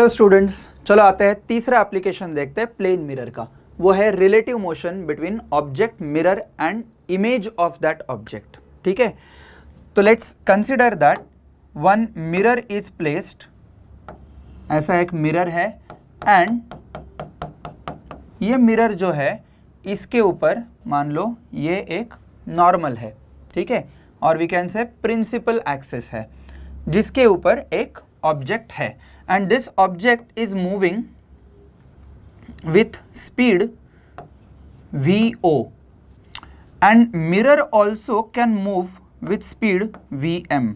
Hello students, चलो आते हैं तीसरा एप्लीकेशन देखते हैं प्लेन मिरर का। वो है relative motion between object mirror and image of that object. ठीक है, तो let's consider that one mirror is placed, ऐसा एक मिरर है एंड ये मिरर जो है इसके ऊपर मान लो ये एक नॉर्मल है, ठीक है, और we can say principal axis है जिसके ऊपर एक ऑब्जेक्ट है and this object is moving with speed VO and mirror also can move with speed VM.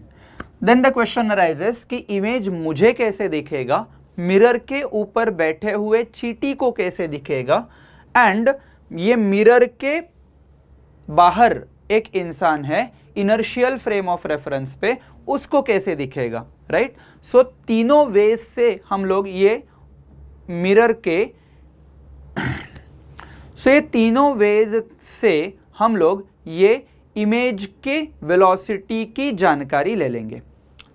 Then the question arises कि इमेज मुझे कैसे दिखेगा, मिरर के ऊपर बैठे हुए चींटी को कैसे दिखेगा एंड ये मिरर के बाहर एक इंसान है इनर्शियल फ्रेम ऑफ रेफरेंस पे, उसको कैसे दिखेगा, राइट। सो तीनों वेज से हम लोग ये मिरर के ये तीनों वेज से हम लोग ये इमेज के वेलोसिटी की जानकारी ले लेंगे।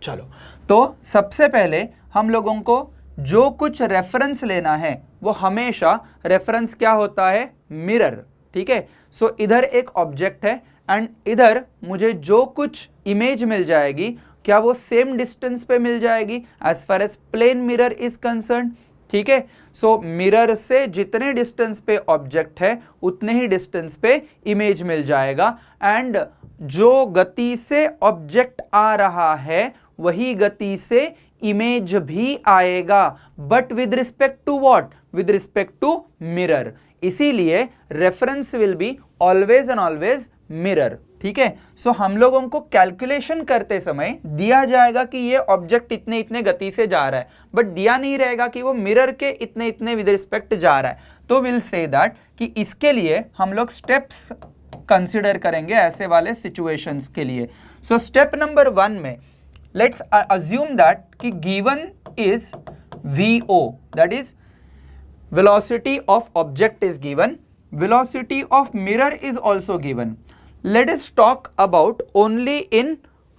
चलो, तो सबसे पहले हम लोगों को जो कुछ रेफरेंस लेना है वो हमेशा रेफरेंस क्या होता है, मिरर, ठीक है। सो इधर एक ऑब्जेक्ट है एंड इधर मुझे जो कुछ इमेज मिल जाएगी क्या वो सेम डिस्टेंस पे मिल जाएगी as far as plane mirror is concern, ठीक है। सो मिरर से जितने डिस्टेंस पे ऑब्जेक्ट है उतने ही डिस्टेंस पे इमेज मिल जाएगा एंड जो गति से ऑब्जेक्ट आ रहा है वही गति से इमेज भी आएगा, but with respect to what, with respect to mirror. इसीलिए reference will be always and always mirror, ठीक है। सो हम लोगों को कैलकुलेशन करते समय दिया जाएगा कि ये ऑब्जेक्ट इतने इतने गति से जा रहा है, बट दिया नहीं रहेगा कि वो मिरर के इतने इतने विद रिस्पेक्ट जा रहा है। तो विल से दैट कि इसके लिए हम लोग स्टेप्स कंसिडर करेंगे ऐसे वाले सिचुएशंस के लिए। सो स्टेप नंबर 1 में लेट्स अज्यूम दैट कि given is VO, that is velocity of object is given, velocity of mirror is also given. Let us talk about only in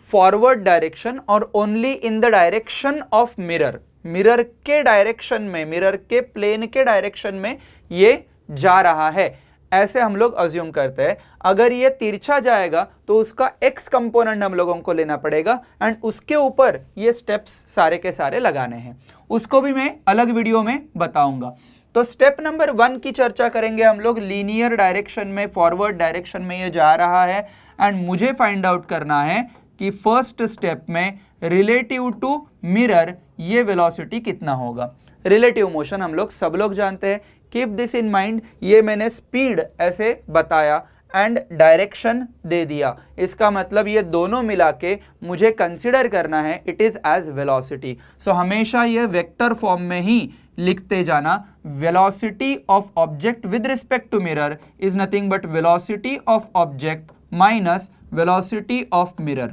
forward direction or only in the direction of mirror. Mirror के direction में, mirror के plane के direction में ये जा रहा है, ऐसे हम लोग अज्यूम करते हैं। अगर ये तिरछा जाएगा तो उसका x कंपोनेंट हम लोगों को लेना पड़ेगा एंड उसके ऊपर ये स्टेप्स सारे के सारे लगाने हैं, उसको भी मैं अलग वीडियो में बताऊंगा। तो स्टेप नंबर 1 की चर्चा करेंगे हम लोग। लीनियर डायरेक्शन में, फॉरवर्ड डायरेक्शन में ये जा रहा है एंड मुझे फाइंड आउट करना है कि फर्स्ट स्टेप में रिलेटिव टू मिरर ये वेलोसिटी कितना होगा। रिलेटिव मोशन हम लोग सब लोग जानते हैं, कीप दिस इन माइंड। ये मैंने स्पीड ऐसे बताया एंड डायरेक्शन दे दिया, इसका मतलब ये दोनों मिला के मुझे कंसिडर करना है it is as velocity. So हमेशा ये वेक्टर फॉर्म में ही लिखते जाना। Velocity of object with respect to mirror is nothing but velocity of object minus velocity of mirror.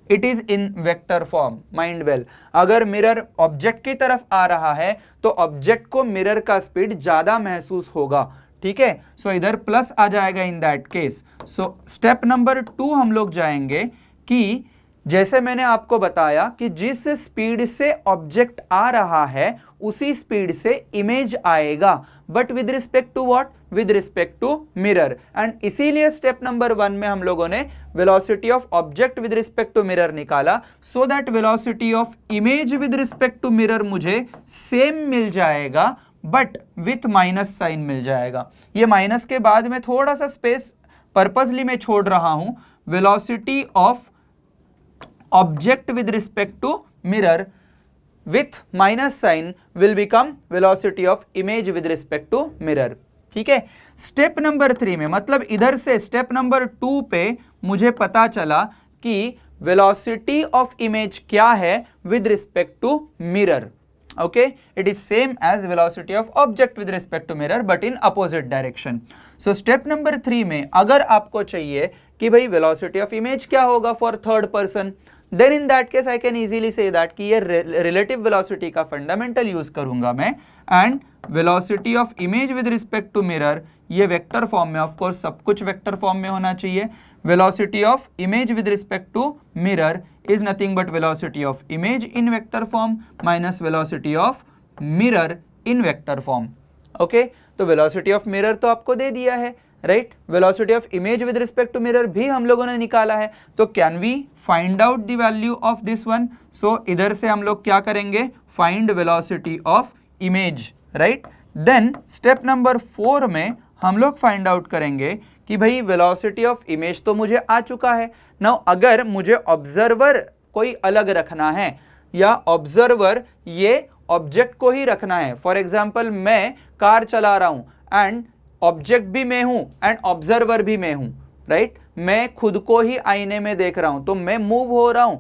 It is in vector form, mind well. अगर mirror object की तरफ आ रहा है तो ऑब्जेक्ट को मिरर का स्पीड ज्यादा महसूस होगा, ठीक है। सो इधर प्लस आ जाएगा इन that case. So step number 2 हम लोग जाएंगे कि जैसे मैंने आपको बताया कि जिस स्पीड से ऑब्जेक्ट आ रहा है उसी स्पीड से इमेज आएगा, but with respect to what, with respect to mirror. And इसीलिए स्टेप नंबर 1 में हम लोगों ने velocity of object with respect to mirror निकाला, so that velocity of image with respect to mirror मुझे सेम मिल जाएगा बट विथ माइनस साइन मिल जाएगा। ये माइनस के बाद में थोड़ा सा स्पेस पर्पसली मैं छोड़ रहा हूं। Velocity of object with respect to mirror with minus sign will become velocity of image with respect to mirror, ठीक है। स्टेप नंबर 3 में, मतलब इधर से स्टेप नंबर 2 पे मुझे पता चला कि वेलोसिटी ऑफ इमेज क्या है with respect to mirror, okay. It is same as velocity of object with respect to mirror but in opposite direction. So step number 3 में अगर आपको चाहिए कि भाई वेलोसिटी ऑफ इमेज क्या होगा for third person, then in that case I can easily say that कि ये रिलेटिव वेलोसिटी का फंडामेंटल यूज करूंगा मैं and velocity of image with respect to mirror ये वेक्टर फॉर्म में, ऑफ कोर्स सब कुछ वेक्टर फॉर्म में होना चाहिए। velocity of image with respect to mirror is nothing but velocity of image in vector form minus velocity of mirror in vector form. Okay, तो velocity of mirror तो आपको दे दिया है, right. Velocity of image with respect to mirror भी हम लोगों ने निकाला है। तो can we find out the value of this one? So इधर से हम लोग क्या करेंगे, find velocity of image, right. Then step number 4 में हम लोग फाइंड आउट करेंगे कि भाई वेलोसिटी ऑफ इमेज तो मुझे आ चुका है। नाउ अगर मुझे ऑब्जर्वर कोई अलग रखना है या ऑब्जर्वर ये ऑब्जेक्ट को ही रखना है, फॉर एग्जाम्पल मैं कार चला रहा हूं एंड ऑब्जेक्ट भी मैं हूं एंड ऑब्जर्वर भी मैं हूं, राइट। मैं खुद को ही आईने में देख रहा हूं, तो मैं मूव हो रहा हूं,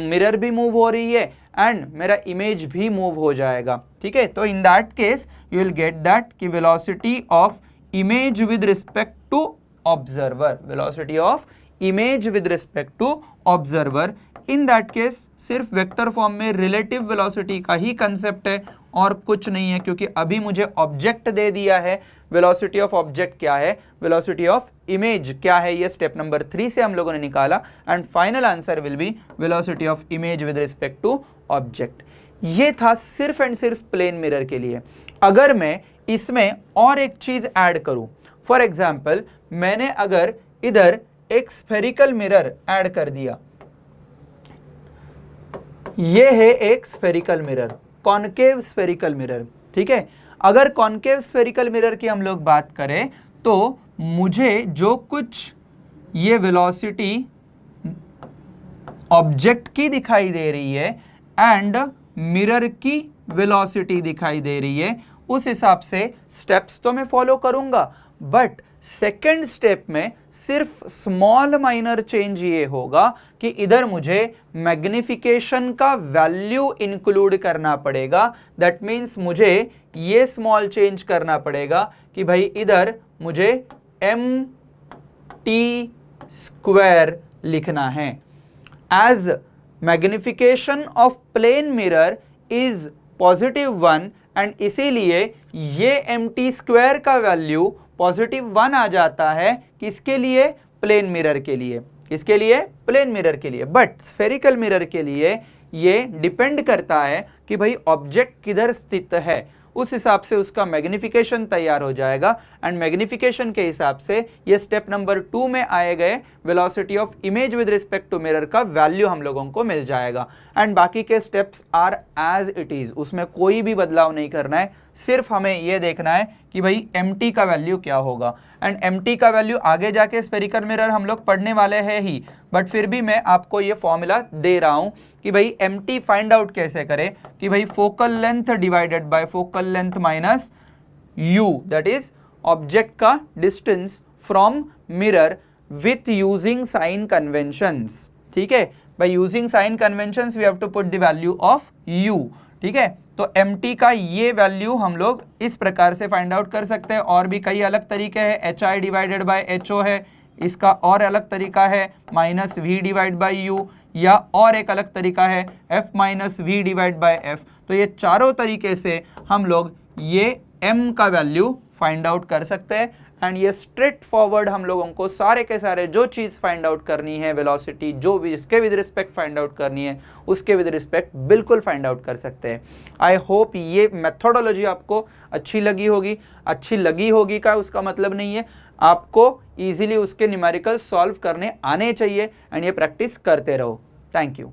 मिरर भी मूव हो रही है एंड मेरा इमेज भी मूव हो जाएगा, ठीक है। तो in that case you will get that कि velocity of image with respect to observer, velocity of image with respect to observer, in that case सिर्फ वेक्टर फॉर्म में रिलेटिव वेलोसिटी का ही कंसेप्ट है और कुछ नहीं है, क्योंकि अभी मुझे ऑब्जेक्ट दे दिया है। वेलोसिटी ऑफ ऑब्जेक्ट क्या है, वेलोसिटी ऑफ इमेज क्या है, ये स्टेप नंबर 3 से हम लोगों ने निकाला and final answer will be velocity of image with respect to object. ये था सिर्फ एंड सिर्फ प्लेन मिरर के लिए। अगर मैं इसमें और एक चीज ऐड करूं, फॉर एग्जाम्पल मैंने अगर इधर एक स्फेरिकल मिरर ऐड कर दिया, ये है एक spherical mirror, concave spherical mirror, ठीक है। अगर कॉनकेव स्फेरिकल मिरर की हम लोग बात करें तो मुझे जो कुछ ये वेलोसिटी ऑब्जेक्ट की दिखाई दे रही है एंड मिरर की वेलोसिटी दिखाई दे रही है, उस हिसाब से स्टेप्स तो मैं फॉलो करूंगा, बट सेकेंड स्टेप में सिर्फ स्मॉल माइनर चेंज ये होगा कि इधर मुझे मैग्निफिकेशन का वैल्यू इंक्लूड करना पड़ेगा। दैट मीन्स मुझे ये स्मॉल चेंज करना पड़ेगा कि भाई इधर मुझे mt² लिखना है, as magnification of plane mirror is +1 and इसीलिए ये mt² का वैल्यू +1 आ जाता है। किसके लिए, प्लेन मिरर के लिए, किसके लिए, प्लेन मिरर के लिए। बट स्फेरिकल मिरर के लिए ये डिपेंड करता है कि भाई ऑब्जेक्ट किधर स्थित है, उस हिसाब से उसका मैग्निफिकेशन तैयार हो जाएगा एंड मैग्निफिकेशन के हिसाब से ये स्टेप नंबर 2 में आए गए velocity of image with respect to mirror का वैल्यू हम लोगों को मिल जाएगा एंड बाकी के steps are as it is, उसमें कोई भी बदलाव नहीं करना है। सिर्फ हमें ये देखना है कि भाई mt का वैल्यू क्या होगा एंड mt का वैल्यू आगे जाके स्फेरिकल मिरर हम लोग पढ़ने वाले हैं ही, बट फिर भी मैं आपको ये फॉर्मूला दे रहा हूं कि भाई mt फाइंड आउट कैसे करें कि भाई focal length divided by focal length minus u, that is object का distance from mirror with using sign conventions, ठीक है। By using sign conventions we have to put the value of u, ठीक है। तो mt का ये value हम लोग इस प्रकार से फाइंड आउट कर सकते हैं, और भी कई अलग तरीके हैं। hi डिवाइडेड बाय ho है, इसका और अलग तरीका है -v डिवाइड बाय u, या और एक अलग तरीका है f -v divide by f। तो ये चारों तरीके से हम लोग ये m का वैल्यू फाइंड आउट कर सकते हैं एंड ये स्ट्रेट फॉरवर्ड हम लोगों को सारे के सारे जो चीज़ फाइंड आउट करनी है, वेलोसिटी जो भी इसके विद रिस्पेक्ट फाइंड आउट करनी है, उसके विद रिस्पेक्ट बिल्कुल फाइंड आउट कर सकते हैं। आई होप ये मेथोडोलॉजी आपको अच्छी लगी होगी। अच्छी लगी होगी का उसका मतलब नहीं है, आपको ईजिली उसके न्यूमेरिकल सॉल्व करने आने चाहिए एंड ये प्रैक्टिस करते रहो। Thank you.